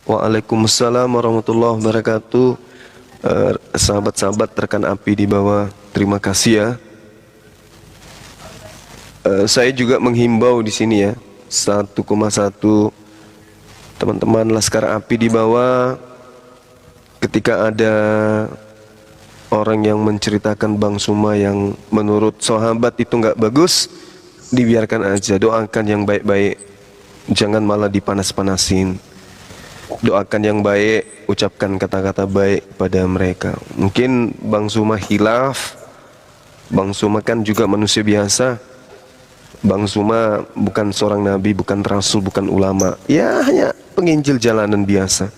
Waalaikumsalam warahmatullahi wabarakatuh. Sahabat-sahabat rekan api di bawah, terima kasih ya. Saya juga menghimbau di sini ya, 1,1 teman-teman Laskar Api di bawah, ketika ada orang yang menceritakan Bang Suma yang menurut sahabat itu nggak bagus, dibiarkan aja, doakan yang baik-baik, jangan malah dipanas-panasin. Doakan yang baik, ucapkan kata-kata baik pada mereka. Mungkin Bang Suma hilaf, Bang Suma kan juga manusia biasa. Bang Suma bukan seorang nabi, bukan rasul, bukan ulama. Ya hanya penginjil jalanan biasa.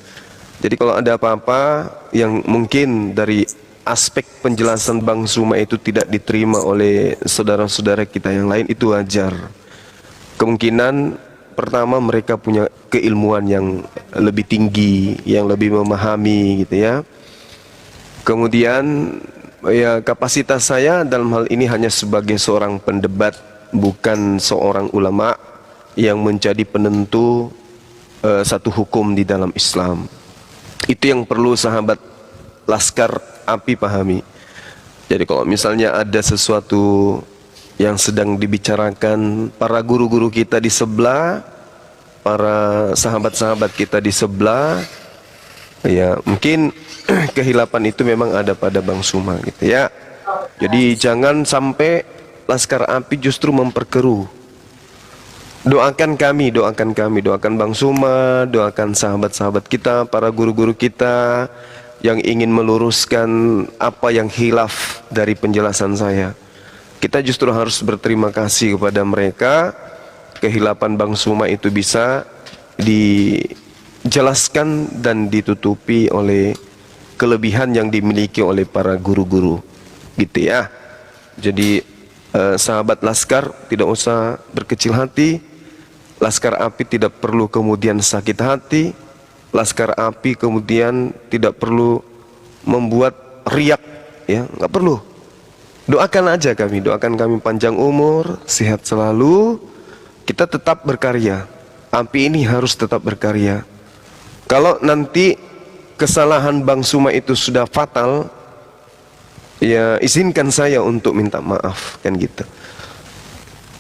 Jadi kalau ada apa-apa yang mungkin dari aspek penjelasan Bang Suma itu tidak diterima oleh saudara-saudara kita yang lain, itu wajar. Kemungkinan pertama mereka punya keilmuan yang lebih tinggi, yang lebih memahami gitu ya. Kemudian ya kapasitas saya dalam hal ini hanya sebagai seorang pendebat, bukan seorang ulama yang menjadi penentu satu hukum di dalam Islam. Itu yang perlu sahabat Laskar Api pahami. Jadi kalau misalnya ada sesuatu yang sedang dibicarakan para guru-guru kita di sebelah, para sahabat-sahabat kita di sebelah, ya mungkin kehilapan itu memang ada pada Bang Suma gitu ya. Jadi jangan sampai Laskar Api justru memperkeruh. Doakan kami, doakan Bang Suma, doakan sahabat-sahabat kita, para guru-guru kita yang ingin meluruskan apa yang hilaf dari penjelasan saya. Kita justru harus berterima kasih kepada mereka. Kehilapan Bang Suma itu bisa dijelaskan dan ditutupi oleh kelebihan yang dimiliki oleh para guru-guru gitu ya. Jadi sahabat Laskar tidak usah berkecil hati. Laskar Api tidak perlu kemudian sakit hati. Laskar Api kemudian tidak perlu membuat riak, ya, nggak perlu. Doakan aja kami, doakan kami panjang umur, sehat selalu. Kita tetap berkarya. Api ini harus tetap berkarya. Kalau nanti kesalahan Bang Suma itu sudah fatal, ya izinkan saya untuk minta maaf, kan gitu.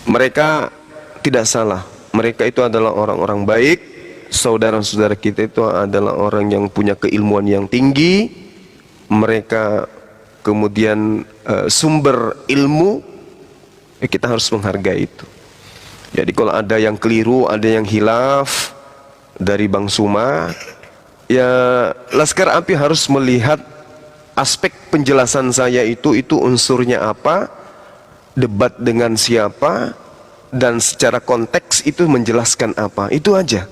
Mereka tidak salah. Mereka itu adalah orang-orang baik. Saudara-saudara kita itu adalah orang yang punya keilmuan yang tinggi. Mereka kemudian sumber ilmu, ya kita harus menghargai itu. Jadi kalau ada yang keliru, ada yang hilaf dari Bang Suma, ya Laskar Api harus melihat aspek penjelasan saya itu unsurnya apa, debat dengan siapa, dan secara konteks itu menjelaskan apa, itu aja.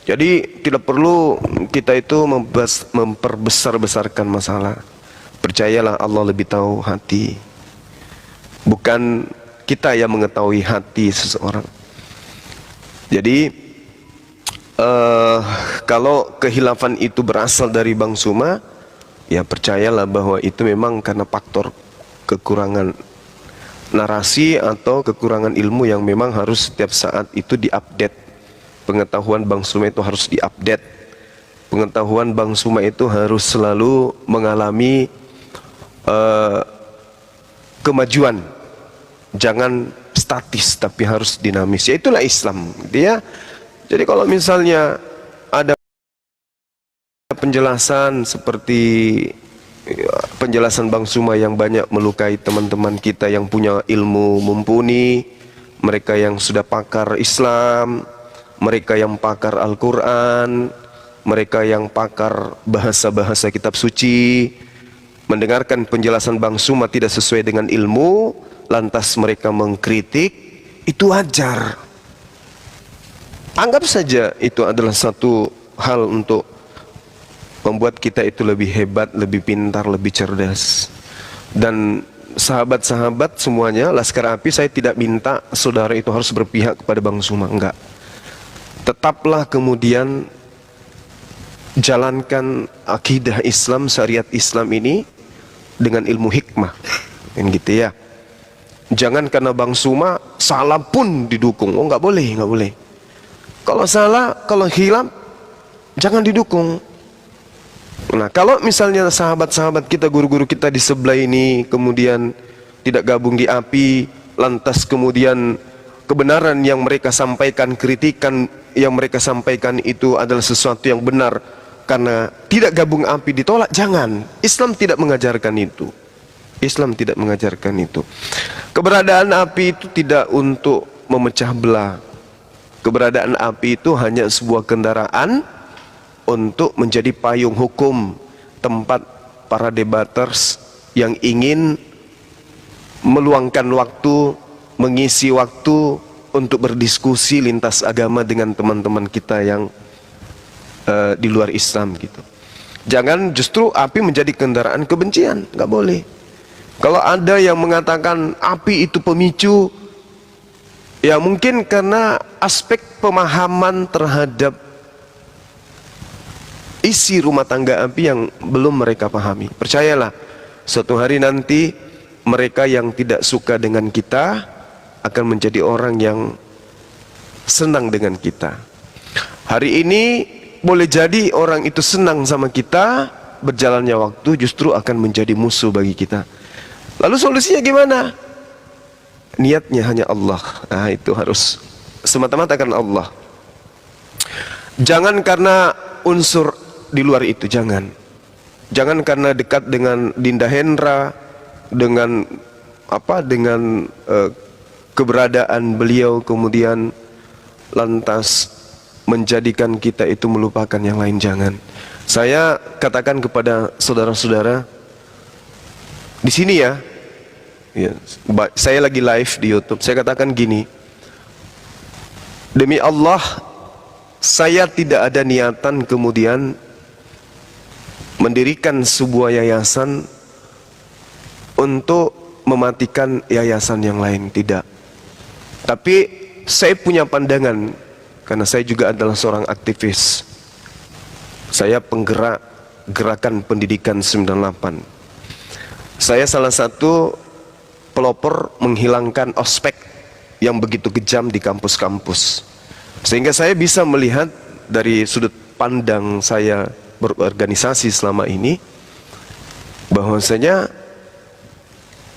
Jadi tidak perlu kita itu memperbesar-besarkan masalah. Percayalah Allah lebih tahu hati, bukan kita yang mengetahui hati seseorang. Jadi kalau kehilafan itu berasal dari Bang Suma, ya percayalah bahwa itu memang karena faktor kekurangan narasi atau kekurangan ilmu yang memang harus setiap saat itu diupdate. Pengetahuan Bang Suma itu harus diupdate. Pengetahuan Bang Suma itu harus selalu mengalami kemajuan. Jangan statis tapi harus dinamis. Ya itulah Islam, dia. Jadi kalau misalnya ada penjelasan seperti penjelasan Bang Suma yang banyak melukai teman-teman kita yang punya ilmu mumpuni, mereka yang sudah pakar Islam, mereka yang pakar Al-Quran, mereka yang pakar bahasa-bahasa kitab suci, mendengarkan penjelasan Bang Suma tidak sesuai dengan ilmu, lantas mereka mengkritik, itu wajar. Anggap saja itu adalah satu hal untuk membuat kita itu lebih hebat, lebih pintar, lebih cerdas. Dan sahabat-sahabat semuanya, Laskar Api, saya tidak minta saudara itu harus berpihak kepada Bang Suma, enggak. Tetaplah kemudian jalankan akidah Islam, syariat Islam ini dengan ilmu hikmah, kan gitu ya. Jangan karena Bang Suma salah pun didukung. Oh nggak boleh, nggak boleh. Kalau salah, kalau hilaf, jangan didukung. Nah, kalau misalnya sahabat-sahabat kita, guru-guru kita di sebelah ini kemudian tidak gabung di API, lantas kemudian kebenaran yang mereka sampaikan, kritikan yang mereka sampaikan itu adalah sesuatu yang benar, karena tidak gabung API ditolak, jangan. Islam tidak mengajarkan itu. Islam tidak mengajarkan itu. Keberadaan API itu tidak untuk memecah belah. Keberadaan API itu hanya sebuah kendaraan untuk menjadi payung hukum, tempat para debaters yang ingin meluangkan waktu, mengisi waktu untuk berdiskusi lintas agama dengan teman-teman kita yang di luar Islam gitu. Jangan justru API menjadi kendaraan kebencian, nggak boleh. Kalau ada yang mengatakan API itu pemicu, ya mungkin karena aspek pemahaman terhadap isi rumah tangga API yang belum mereka pahami. Percayalah, suatu hari nanti mereka yang tidak suka dengan kita akan menjadi orang yang senang dengan kita. Hari ini boleh jadi orang itu senang sama kita, berjalannya waktu justru akan menjadi musuh bagi kita. Lalu solusinya gimana? Niatnya hanya Allah. Nah, itu harus semata-mata karena Allah. Jangan karena unsur di luar itu, jangan. Jangan karena dekat dengan Dinda Hendra, dengan keberadaan beliau kemudian lantas menjadikan kita itu melupakan yang lain, jangan. Saya katakan kepada saudara-saudara di sini ya, saya lagi live di YouTube, saya katakan gini, demi Allah, saya tidak ada niatan kemudian mendirikan sebuah yayasan untuk mematikan yayasan yang lain, tidak. Tapi saya punya pandangan, karena saya juga adalah seorang aktivis. Saya penggerak gerakan pendidikan 98. Saya salah satu pelopor menghilangkan ospek yang begitu kejam di kampus-kampus. Sehingga saya bisa melihat dari sudut pandang saya berorganisasi selama ini, bahwasanya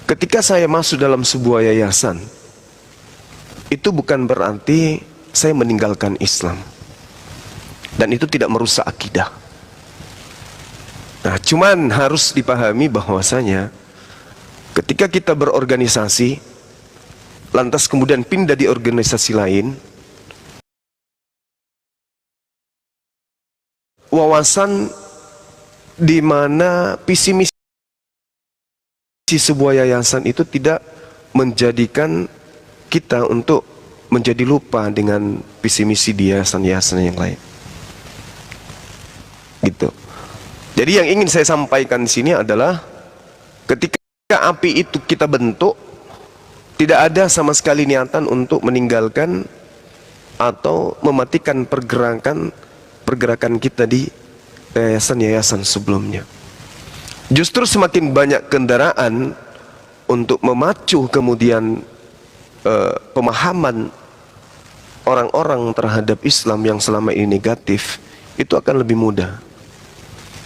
ketika saya masuk dalam sebuah yayasan, itu bukan berarti saya meninggalkan Islam, dan itu tidak merusak akidah. Nah, cuman harus dipahami bahwasanya ketika kita berorganisasi lantas kemudian pindah di organisasi lain, wawasan di mana visi misi sebuah yayasan itu tidak menjadikan kita untuk menjadi lupa dengan visi misi di yayasan-yayasan yang lain. Gitu. Jadi yang ingin saya sampaikan di sini adalah ketika API itu kita bentuk, tidak ada sama sekali niatan untuk meninggalkan atau mematikan pergerakan kita di yayasan-yayasan sebelumnya. Justru semakin banyak kendaraan untuk memacu kemudian pemahaman orang-orang terhadap Islam yang selama ini negatif, itu akan lebih mudah.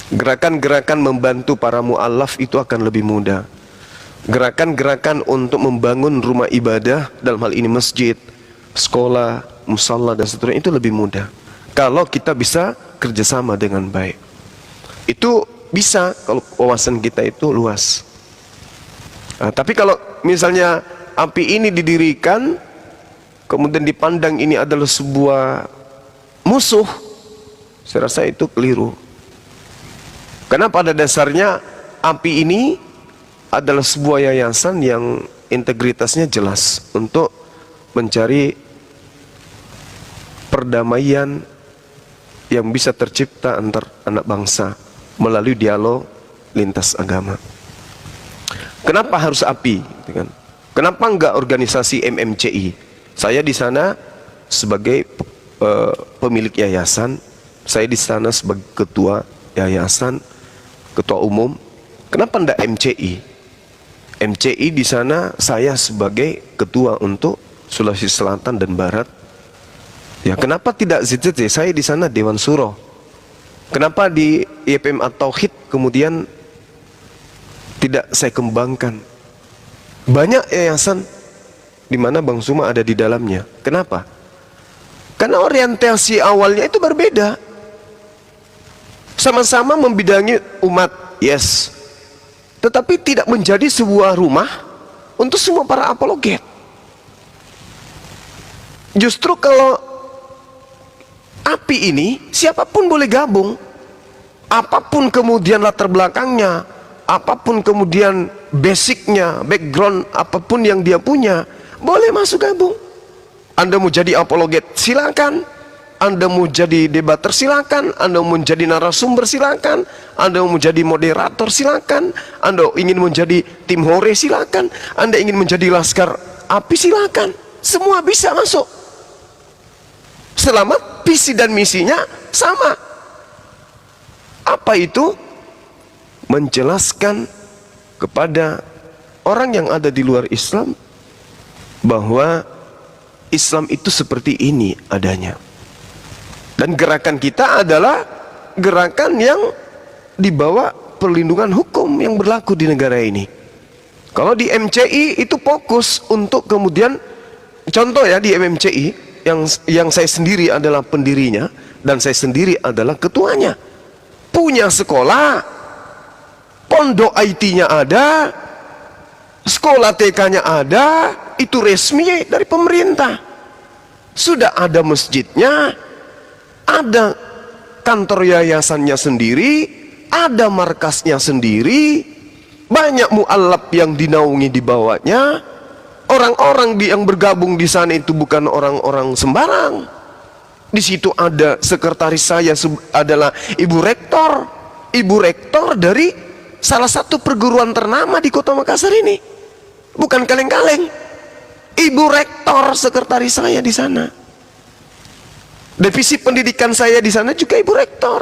Gerakan-gerakan membantu para mu'alaf itu akan lebih mudah. Gerakan-gerakan untuk membangun rumah ibadah, dalam hal ini masjid, sekolah, musalla dan seterusnya, itu lebih mudah kalau kita bisa kerjasama dengan baik. Itu bisa kalau wawasan kita itu luas. Nah, tapi kalau misalnya API ini didirikan kemudian dipandang ini adalah sebuah musuh, saya rasa itu keliru. Karena pada dasarnya API ini adalah sebuah yayasan yang integritasnya jelas untuk mencari perdamaian yang bisa tercipta antar anak bangsa melalui dialog lintas agama. Kenapa harus API? Kenapa enggak organisasi MMCI? Saya di sana sebagai pemilik yayasan, saya di sana sebagai ketua yayasan, ketua umum. Kenapa enggak MCI? MCI di sana saya sebagai ketua untuk Sulawesi Selatan dan Barat. Ya, kenapa tidak ZZT? Saya di sana Dewan Suro. Kenapa di YPM At-Tauhid kemudian tidak saya kembangkan? Banyak yayasan di mana Bang Suma ada di dalamnya. Kenapa? Karena orientasi awalnya itu berbeda. Sama-sama membidangi umat, yes, tetapi tidak menjadi sebuah rumah untuk semua para apologet. Justru kalau API ini siapapun boleh gabung, apapun kemudian latar belakangnya, apapun kemudian basicnya, background apapun yang dia punya, boleh masuk gabung. Anda mau jadi apologet silakan, Anda mau jadi debater silakan, Anda mau menjadi narasumber silakan, Anda mau menjadi moderator silakan, Anda ingin menjadi tim hore silakan, Anda ingin menjadi laskar API silakan, semua bisa masuk selama visi dan misinya sama. Apa itu? Menjelaskan kepada orang yang ada di luar Islam bahwa Islam itu seperti ini adanya. Dan gerakan kita adalah gerakan yang dibawa perlindungan hukum yang berlaku di negara ini. Kalau di MCI itu fokus untuk kemudian, contoh ya, di MMCI yang saya sendiri adalah pendirinya dan saya sendiri adalah ketuanya, punya sekolah, pondok IT-nya ada, sekolah TK-nya ada, itu resmi dari pemerintah. Sudah ada masjidnya, ada kantor yayasannya sendiri, ada markasnya sendiri, banyak mu'alaf yang dinaungi di bawahnya. Orang-orang yang bergabung di sana itu bukan orang-orang sembarang. Di situ ada sekretaris saya adalah Ibu Rektor dari salah satu perguruan ternama di Kota Makassar ini. Bukan kaleng-kaleng. Ibu Rektor sekretaris saya di sana. Divisi pendidikan saya di sana juga Ibu Rektor.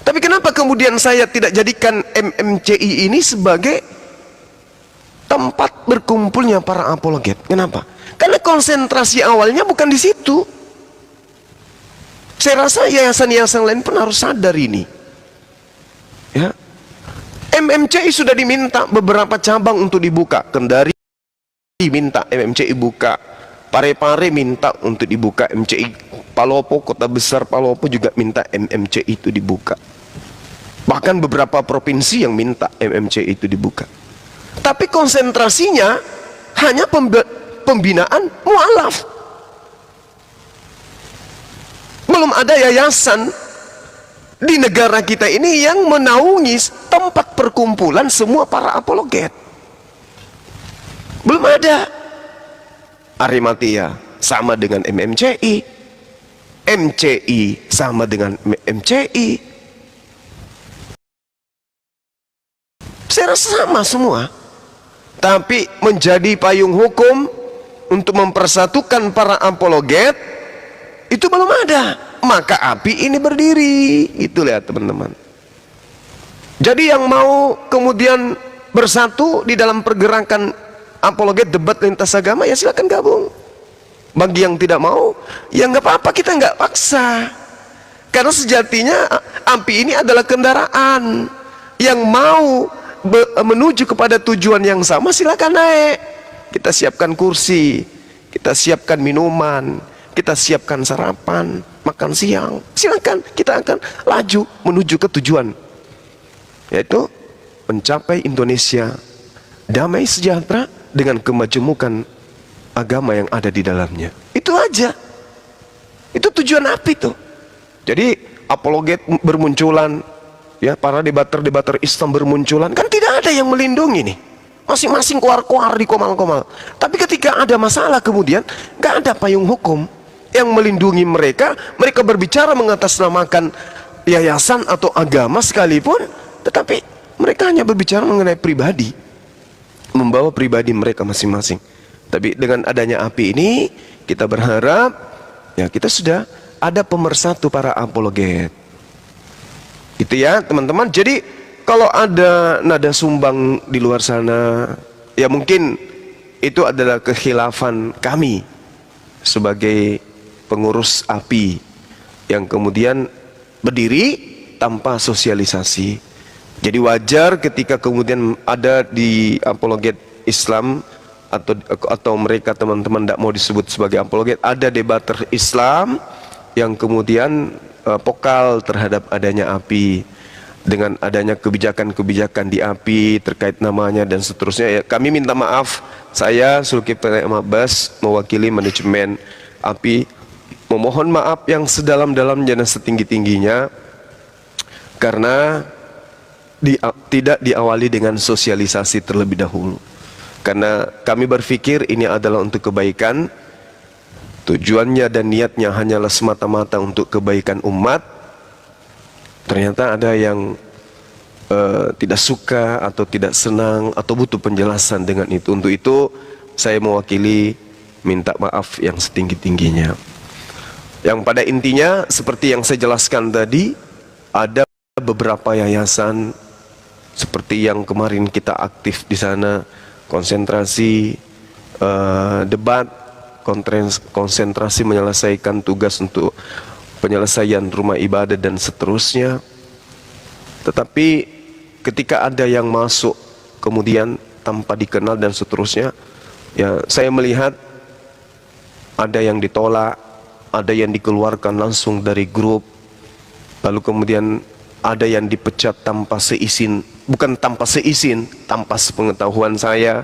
Tapi kenapa kemudian saya tidak jadikan MMCI ini sebagai tempat berkumpulnya para apologet? Kenapa? Karena konsentrasi awalnya bukan di situ. Saya rasa yayasan-yayasan lain pun harus sadar ini. Ya, MMCI sudah diminta beberapa cabang untuk dibuka. Kendari minta MMCI buka, Parepare minta untuk dibuka MCI, Palopo, kota besar Palopo juga minta MMCI itu dibuka. Bahkan beberapa provinsi yang minta MMCI itu dibuka. Tapi konsentrasinya hanya pembinaan mu'alaf. Belum ada yayasan di negara kita ini yang menaungi tempat perkumpulan semua para apologet. Belum ada. Arimatia sama dengan MMCI, MCI sama dengan MCI. Saya rasa sama semua. Tapi menjadi payung hukum untuk mempersatukan para apologet itu belum ada. Maka API ini berdiri. Itu lihat teman-teman. Jadi yang mau kemudian bersatu di dalam pergerakan apologet debat lintas agama, ya silakan gabung. Bagi yang tidak mau, ya nggak apa-apa, kita nggak paksa. Karena sejatinya API ini adalah kendaraan. Yang mau menuju kepada tujuan yang sama silakan naik. Kita siapkan kursi, kita siapkan minuman, kita siapkan sarapan, makan siang, silakan, kita akan laju menuju ke tujuan, yaitu mencapai Indonesia damai sejahtera dengan kemajemukan agama yang ada di dalamnya. Itu aja. Itu tujuan API tuh. Jadi apologet bermunculan, ya, para debater-debater Islam bermunculan, kan tidak ada yang melindungi nih. Masing-masing keluar-keluar di komal-komal. Tapi ketika ada masalah kemudian nggak ada payung hukum yang melindungi mereka. Mereka berbicara mengatasnamakan yayasan atau agama sekalipun, tetapi mereka hanya berbicara mengenai pribadi, membawa pribadi mereka masing-masing. Tapi dengan adanya API ini, kita berharap ya kita sudah ada pemersatu para apologet. Gitu ya teman-teman. Jadi kalau ada nada sumbang di luar sana, ya mungkin itu adalah kekhilafan kami sebagai pengurus API yang kemudian berdiri tanpa sosialisasi. Jadi wajar ketika kemudian ada di apologet Islam atau mereka teman-teman tidak mau disebut sebagai apologet, ada debater Islam yang kemudian vokal terhadap adanya API, dengan adanya kebijakan-kebijakan di API terkait namanya dan seterusnya. Ya, kami minta maaf, saya Zulkifli Abbas mewakili manajemen API memohon maaf yang sedalam-dalamnya dan setinggi-tingginya karena tidak diawali dengan sosialisasi terlebih dahulu. Karena kami berpikir ini adalah untuk kebaikan, tujuannya dan niatnya hanyalah semata-mata untuk kebaikan umat. Ternyata ada yang tidak suka atau tidak senang atau butuh penjelasan dengan itu. Untuk itu saya mewakili minta maaf yang setinggi-tingginya. Yang pada intinya seperti yang saya jelaskan tadi, ada beberapa yayasan seperti yang kemarin kita aktif di sana, konsentrasi debat, konsentrasi menyelesaikan tugas untuk penyelesaian rumah ibadah dan seterusnya. Tetapi ketika ada yang masuk kemudian tanpa dikenal dan seterusnya, ya saya melihat ada yang ditolak, ada yang dikeluarkan langsung dari grup, lalu kemudian ada yang dipecat tanpa seizin, bukan tanpa seizin, tanpa sepengetahuan saya.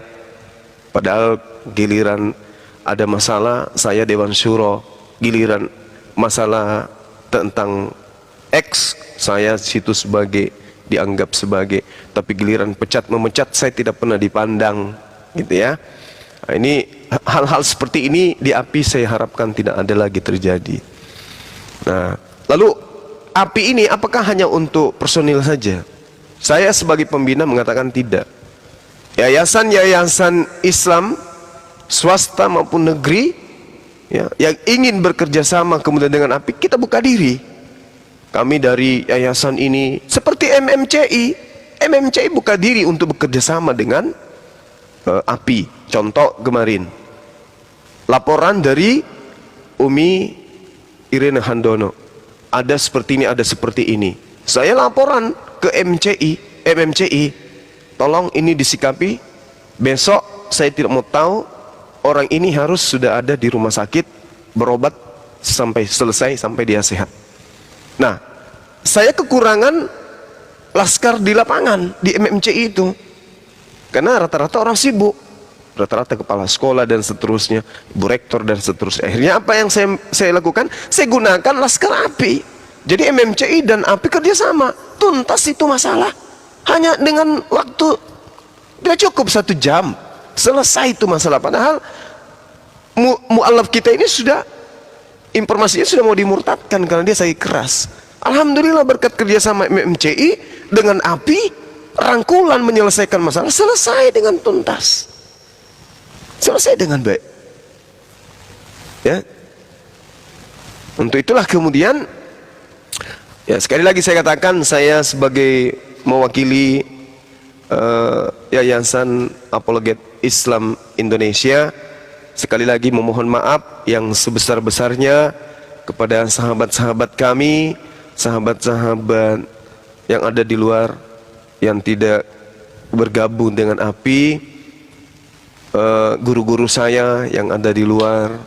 Padahal giliran ada masalah, saya Dewan Syuro, giliran masalah tentang X, saya situ sebagai dianggap sebagai, tapi giliran memecat saya tidak pernah dipandang, gitu ya. Nah, ini hal-hal seperti ini di API saya harapkan tidak ada lagi terjadi. Nah, lalu API ini apakah hanya untuk personil saja? Saya sebagai pembina mengatakan tidak. Yayasan-yayasan Islam, swasta maupun negeri, ya, yang ingin bekerja sama kemudian dengan API, kita buka diri. Kami dari yayasan ini, seperti MMCI buka diri untuk bekerja sama dengan API. Contoh kemarin, laporan dari Umi Irene Handono, ada seperti ini, ada seperti ini. Saya laporan ke MMCI, tolong ini disikapi. Besok saya tidak mau tahu, orang ini harus sudah ada di rumah sakit berobat sampai selesai, sampai dia sehat. Nah, saya kekurangan laskar di lapangan di MMCI itu, karena rata-rata orang sibuk, rata-rata kepala sekolah dan seterusnya, ibu rektor dan seterusnya. Akhirnya apa yang saya lakukan? Saya gunakan laskar API. Jadi MMCI dan API kerjasama, tuntas itu masalah. Hanya dengan waktu tidak cukup 1 jam, selesai itu masalah. Padahal mu'alaf kita ini sudah, informasinya sudah mau dimurtadkan karena dia sakit keras. Alhamdulillah berkat kerjasama MMCI dengan API, rangkulan menyelesaikan masalah selesai dengan tuntas, selesai dengan baik. Ya, untuk itulah kemudian, ya sekali lagi saya katakan, saya sebagai mewakili Yayasan Apologet Islam Indonesia, sekali lagi memohon maaf yang sebesar-besarnya kepada sahabat-sahabat kami, sahabat-sahabat yang ada di luar yang tidak bergabung dengan API, guru-guru saya yang ada di luar,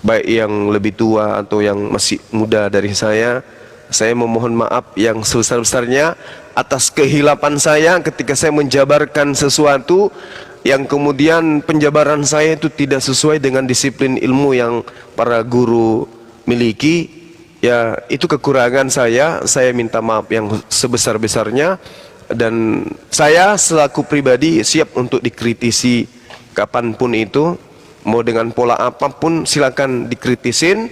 baik yang lebih tua atau yang masih muda dari saya memohon maaf yang sebesar-besarnya atas kehilapan saya ketika saya menjabarkan sesuatu yang kemudian penjabaran saya itu tidak sesuai dengan disiplin ilmu yang para guru miliki. Ya, itu kekurangan saya minta maaf yang sebesar-besarnya, dan saya selaku pribadi siap untuk dikritisi kapanpun itu, mau dengan pola apapun silakan dikritisin.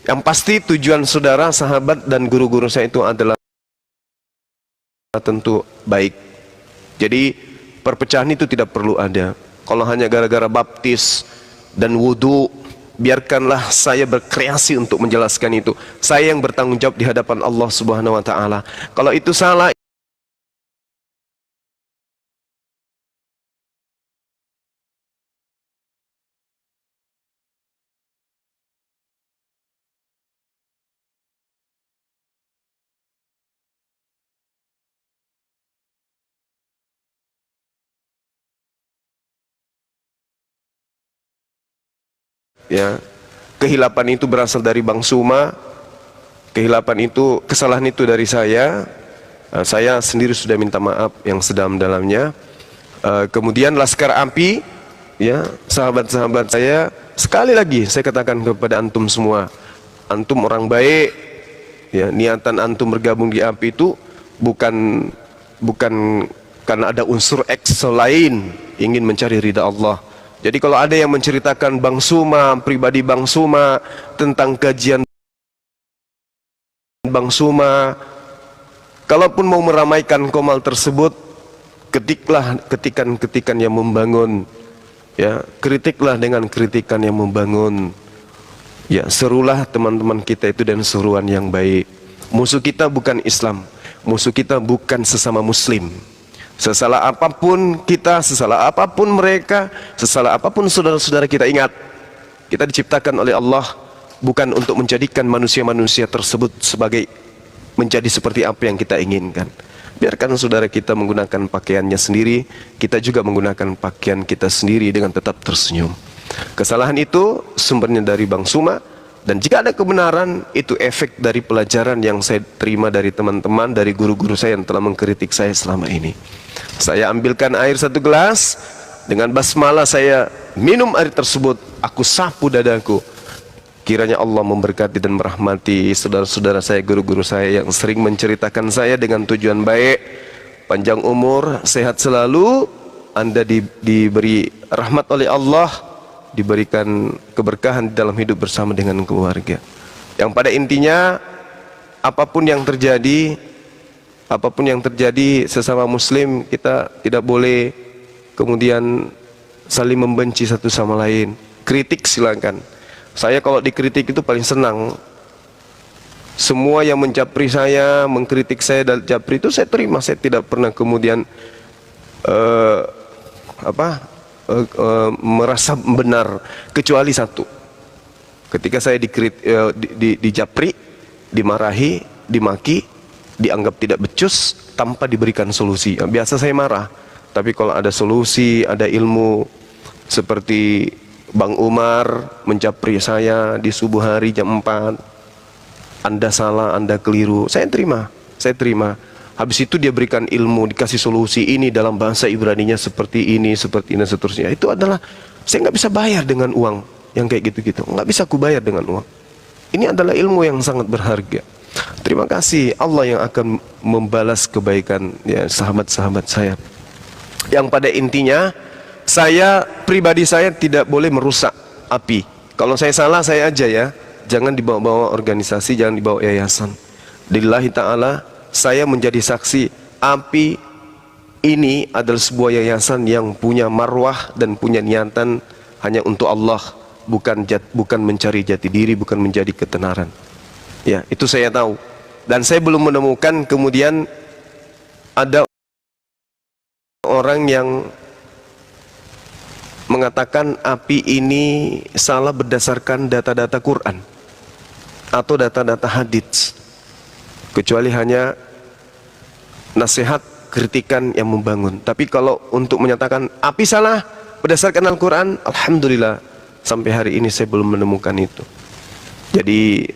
Yang pasti tujuan saudara, sahabat dan guru-guru saya itu adalah tentu baik. Jadi perpecahan itu tidak perlu ada. Kalau hanya gara-gara baptis dan wudhu, biarkanlah saya berkreasi untuk menjelaskan itu. Saya yang bertanggung jawab di hadapan Allah Subhanahu wa taala. Kalau itu salah, ya, kehilapan itu berasal dari Bang Suma, kehilapan itu, kesalahan itu dari saya. Saya sendiri sudah minta maaf yang sedalam-dalamnya. Kemudian Laskar Api, ya, sahabat-sahabat saya, sekali lagi saya katakan kepada antum semua, antum orang baik, ya, niatan antum bergabung di API itu bukan karena ada unsur X lain, ingin mencari ridha Allah. Jadi kalau ada yang menceritakan Bang Suma, pribadi Bang Suma, tentang kajian Bang Suma, kalaupun mau meramaikan komal tersebut, ketiklah ketikan-ketikan yang membangun, ya, kritiklah dengan kritikan yang membangun, ya, serulah teman-teman kita itu dan seruan yang baik. Musuh kita bukan Islam, musuh kita bukan sesama muslim. Sesalah apapun kita, sesalah apapun mereka, sesalah apapun saudara-saudara kita, ingat, kita diciptakan oleh Allah bukan untuk menjadikan manusia-manusia tersebut sebagai menjadi seperti apa yang kita inginkan. Biarkan saudara kita menggunakan pakaiannya sendiri, kita juga menggunakan pakaian kita sendiri dengan tetap tersenyum. Kesalahan itu sumbernya dari Bang Suma, dan jika ada kebenaran, itu efek dari pelajaran yang saya terima dari teman-teman, dari guru-guru saya yang telah mengkritik saya selama ini. Saya ambilkan air 1 gelas, dengan basmalah saya minum air tersebut, aku sapu dadaku. Kiranya Allah memberkati dan merahmati saudara-saudara saya, guru-guru saya yang sering menceritakan saya dengan tujuan baik. Panjang umur, sehat selalu, Anda diberi rahmat oleh Allah, diberikan keberkahan di dalam hidup bersama dengan keluarga. Yang pada intinya, apapun yang terjadi sesama muslim, kita tidak boleh kemudian saling membenci satu sama lain. Kritik silakan. Saya kalau dikritik itu paling senang. Semua yang menjapri saya, mengkritik saya dan japri itu saya terima. Saya tidak pernah kemudian merasa benar, kecuali satu. Ketika saya dijapri, dimarahi, dimaki, dianggap tidak becus tanpa diberikan solusi. Biasa saya marah. Tapi kalau ada solusi, ada ilmu, seperti Bang Umar menjapri saya di subuh hari jam 4, Anda salah, Anda keliru, saya terima. Habis itu dia berikan ilmu, dikasih solusi, ini dalam bahasa Ibraninya seperti ini, seterusnya. Itu adalah, saya nggak bisa bayar dengan uang yang kayak gitu-gitu, nggak bisa aku bayar dengan uang. Ini adalah ilmu yang sangat berharga. Terima kasih, Allah yang akan membalas kebaikan, ya, sahabat-sahabat saya. Yang pada intinya, saya pribadi saya tidak boleh merusak API. Kalau saya salah, saya aja, ya, jangan dibawa-bawa organisasi, jangan dibawa yayasan. Lillahi ta'ala, saya menjadi saksi, API ini adalah sebuah yayasan yang punya marwah dan punya niatan hanya untuk Allah, bukan mencari jati diri, bukan menjadi ketenaran. Ya, itu saya tahu. Dan saya belum menemukan kemudian ada orang yang mengatakan API ini salah berdasarkan data-data Quran atau data-data hadits, kecuali hanya nasihat, kritikan yang membangun. Tapi kalau untuk menyatakan API salah berdasarkan Al-Quran, alhamdulillah sampai hari ini saya belum menemukan itu. Jadi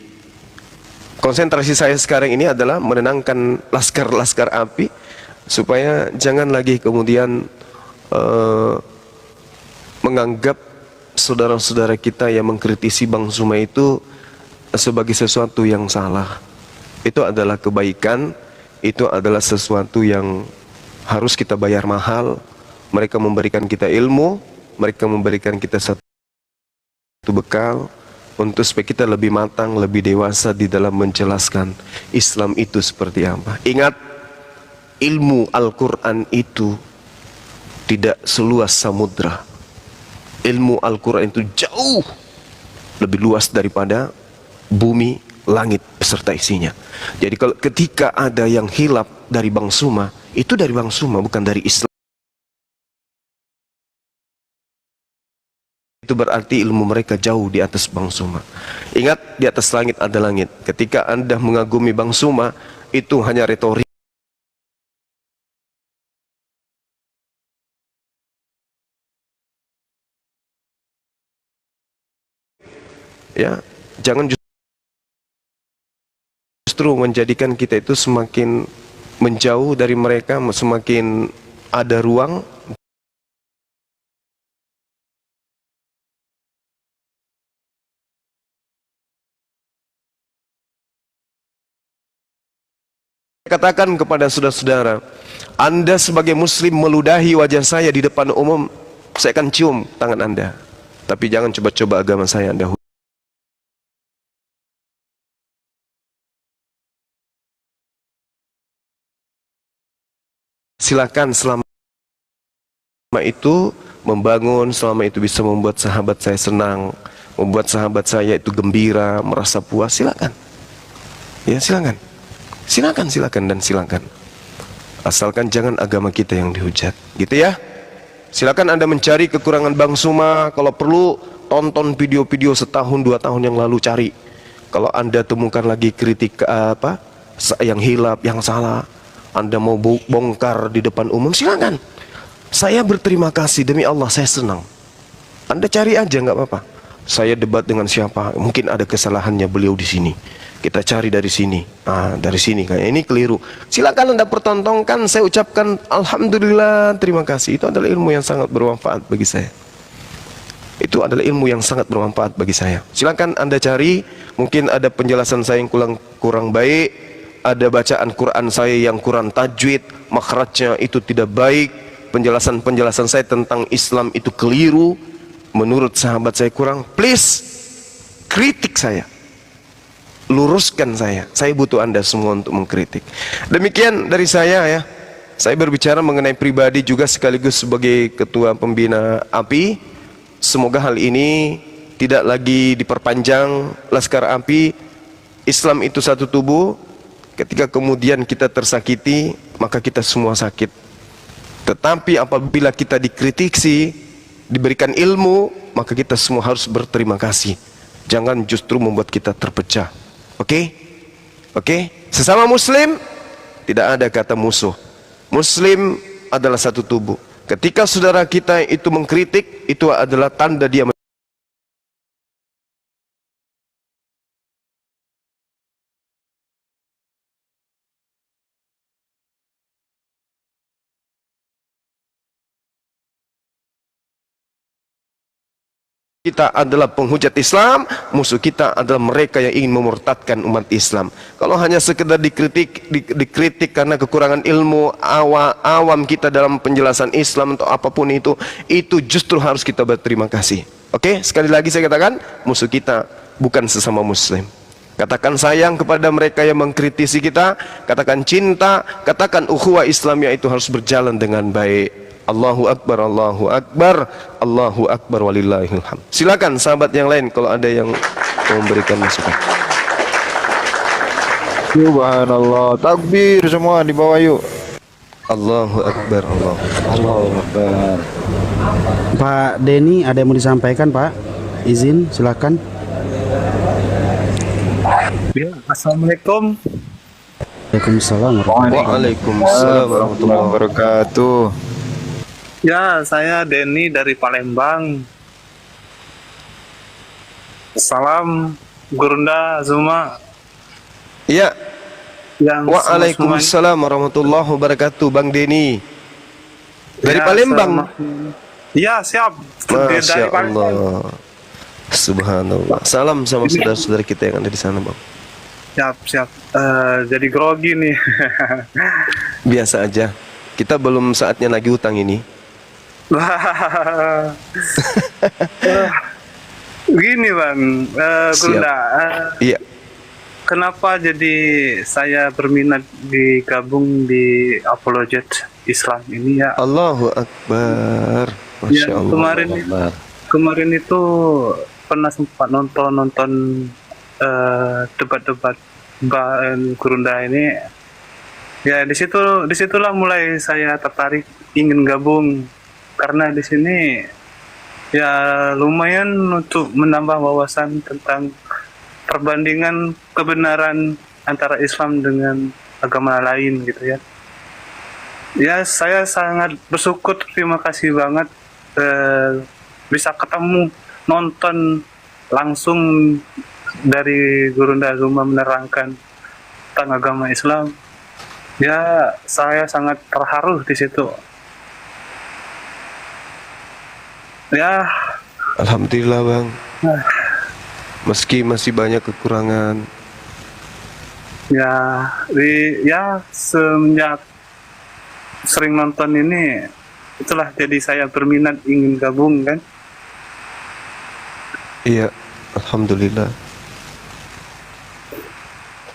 konsentrasi saya sekarang ini adalah menenangkan laskar-laskar API supaya jangan lagi kemudian menganggap saudara-saudara kita yang mengkritisi Bang Suma itu sebagai sesuatu yang salah. Itu adalah kebaikan, itu adalah sesuatu yang harus kita bayar mahal. Mereka memberikan kita ilmu, mereka memberikan kita satu bekal untuk supaya kita lebih matang, lebih dewasa di dalam menjelaskan Islam itu seperti apa. Ingat, ilmu Al-Quran itu tidak seluas samudra. Ilmu Al-Quran itu jauh lebih luas daripada bumi, langit beserta isinya. Jadi kalau ketika ada yang hilaf dari Bang Suma, itu dari Bang Suma, bukan dari Islam. Itu berarti ilmu mereka jauh di atas Bang Suma. Ingat, di atas langit ada langit. Ketika Anda mengagumi Bang Suma, itu hanya retorik. Ya, jangan justru menjadikan kita itu semakin menjauh dari mereka, semakin ada ruang. Katakan kepada saudara-saudara, Anda sebagai muslim meludahi wajah saya di depan umum, saya akan cium tangan Anda. Tapi jangan coba-coba agama saya Anda. Silakan selama itu membangun, selama itu bisa membuat sahabat saya senang, membuat sahabat saya itu gembira, merasa puas, silakan. Ya, silakan. Silakan dan silakan. Asalkan jangan agama kita yang dihujat, gitu ya. Silakan Anda mencari kekurangan Bang Suma, kalau perlu tonton video-video setahun 2 tahun yang lalu, cari. Kalau Anda temukan lagi kritik yang hilap, yang salah, Anda mau bongkar di depan umum, silakan. Saya berterima kasih, demi Allah saya senang. Anda cari aja, nggak apa-apa. Saya debat dengan siapa, mungkin ada kesalahannya beliau di sini. Kita cari dari sini. Dari sini kayak ini keliru. Silakan Anda pertontonkan, saya ucapkan alhamdulillah, terima kasih. Itu adalah ilmu yang sangat bermanfaat bagi saya. Itu adalah ilmu yang sangat bermanfaat bagi saya. Silakan Anda cari, mungkin ada penjelasan saya yang kurang baik, ada bacaan Quran saya yang kurang tajwid, makhrajnya itu tidak baik, penjelasan-penjelasan saya tentang Islam itu keliru, menurut sahabat saya kurang. Please kritik saya, luruskan saya butuh Anda semua untuk mengkritik. Demikian dari saya ya. Saya berbicara mengenai pribadi juga sekaligus sebagai ketua pembina API. Semoga hal ini tidak lagi diperpanjang. Laskar API, Islam itu satu tubuh. Ketika kemudian kita tersakiti, maka kita semua sakit. Tetapi apabila kita dikritisi, diberikan ilmu, maka kita semua harus berterima kasih. Jangan justru membuat kita terpecah. Oke? Sesama muslim tidak ada kata musuh. Muslim adalah satu tubuh. Ketika saudara kita itu mengkritik, itu adalah tanda dia kita adalah penghujat Islam, musuh kita adalah mereka yang ingin memurtadkan umat Islam. Kalau hanya sekedar dikritik karena kekurangan ilmu awam kita dalam penjelasan Islam atau apapun itu justru harus kita berterima kasih. Oke, sekali lagi saya katakan, musuh kita bukan sesama muslim. Katakan sayang kepada mereka yang mengkritisi kita, katakan cinta, katakan ukhuwah Islamiyah itu harus berjalan dengan baik. Allahu Akbar, Allahu Akbar, Allahu Akbar, walillahil hamd. Silakan sahabat yang lain kalau ada yang mau memberikan masukan. Subhanallah, takbir semua di bawah yuk. Allahu Akbar, Allahu Akbar. Pak Denny ada yang mau disampaikan Pak? Izin, silakan. Ya, assalamualaikum. Waalaikumsalam. Waalaikumsalam warahmatullahi wabarakatuh. Ya, saya Denny dari Palembang. Salam Gurunda Zuma. Ya. Yang Waalaikumsalam warahmatullahi wabarakatuh, Bang Denny. Dari ya, Palembang. Ya, siap. Masya Allah. Subhanallah. Salam sama saudara-saudara kita yang ada di sana, Bang. Siap. Jadi grogi nih. Biasa aja. Kita belum saatnya lagi utang ini. Gini Bang, Gurunda. Iya. Kenapa jadi saya berminat digabung di Apologet Islam ini ya? Allahu Akbar. Masya Ya, Allah. kemarin itu pernah sempat nonton debat-debat Mbak Gurunda ini. Ya disitulah mulai saya tertarik ingin gabung karena di sini ya lumayan untuk menambah wawasan tentang perbandingan kebenaran antara Islam dengan agama lain gitu ya. Ya saya sangat bersyukur, terima kasih banget bisa ketemu nonton langsung dari Gurunda Zuma menerangkan tentang agama Islam, ya saya sangat terharu di situ. Ya, Alhamdulillah bang. Meski masih banyak kekurangan. ya semenjak sering nonton ini, itulah jadi saya berminat ingin gabung kan. Iya, alhamdulillah.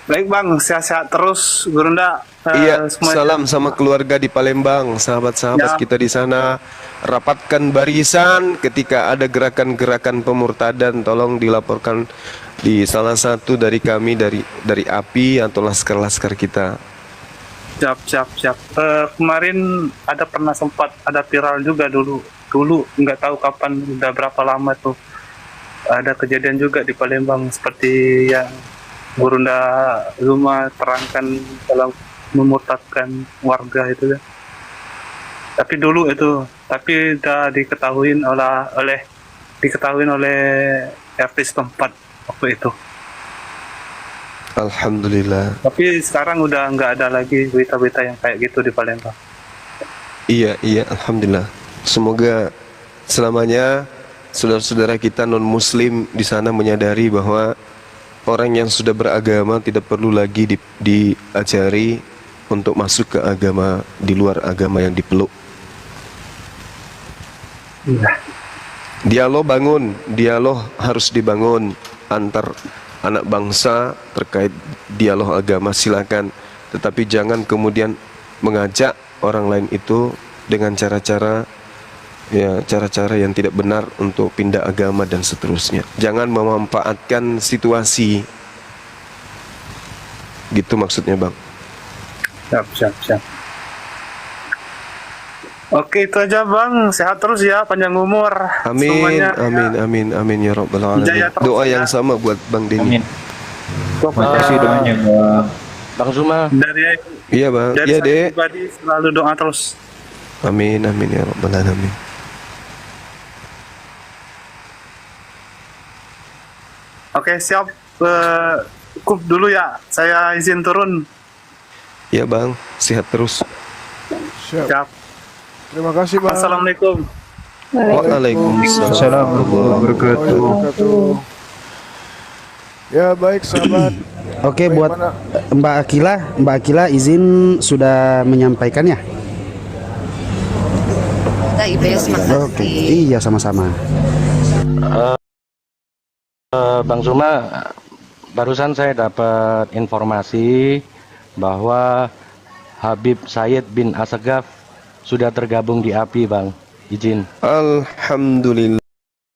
Baik bang, sehat-sehat terus Gurunda. Iya, Semuanya. salam sama keluarga di Palembang, sahabat-sahabat Ya. kita di sana. Rapatkan barisan ketika ada gerakan-gerakan pemurtadan, tolong dilaporkan di salah satu dari kami dari API atau laskar-laskar kita. Siap. Kemarin pernah sempat ada viral juga dulu nggak tahu kapan, udah berapa lama tuh ada kejadian juga di Palembang seperti yang Gurunda Zuma terangkan dalam memurtadkan warga itu ya. Tapi udah diketahui oleh RT setempat waktu itu. Alhamdulillah. Tapi sekarang udah nggak ada lagi berita-berita yang kayak gitu di Palembang. Iya, alhamdulillah. Semoga selamanya saudara-saudara kita non-muslim di sana menyadari bahwa orang yang sudah beragama tidak perlu lagi diajari untuk masuk ke agama di luar agama yang dipeluk. Dialog harus dibangun antar anak bangsa terkait dialog agama, silakan. Tetapi jangan kemudian mengajak orang lain itu dengan cara-cara yang tidak benar untuk pindah agama dan seterusnya. Jangan memanfaatkan situasi. Gitu maksudnya bang. Siap. Oke, itu aja bang. Sehat terus ya, panjang umur. Amin, semuanya. amin ya Rabbal alamin. Jaya terus Doa ya. yang sama buat Bang Denny. Amin. Makasih doanya bang. Bang Zuma, Iya bang. Dari Iya saya dek. pribadi selalu doa terus. Amin ya Rabbal alamin. Oke, siap. Cukup dulu ya. Saya izin turun. Iya bang. Sehat terus. Siap. Terima kasih bang. Assalamualaikum. Waalaikumsalam. Assalamualaikum warahmatullahi wabarakatuh. Ya baik sahabat. Oke, buat Mbak Akila izin sudah menyampaikannya. Ibes, makasih. Oke, iya sama-sama. Bang Zuma, barusan saya dapat informasi bahwa Habib Said bin Asegaf sudah tergabung di API, Bang. Izin. Alhamdulillah.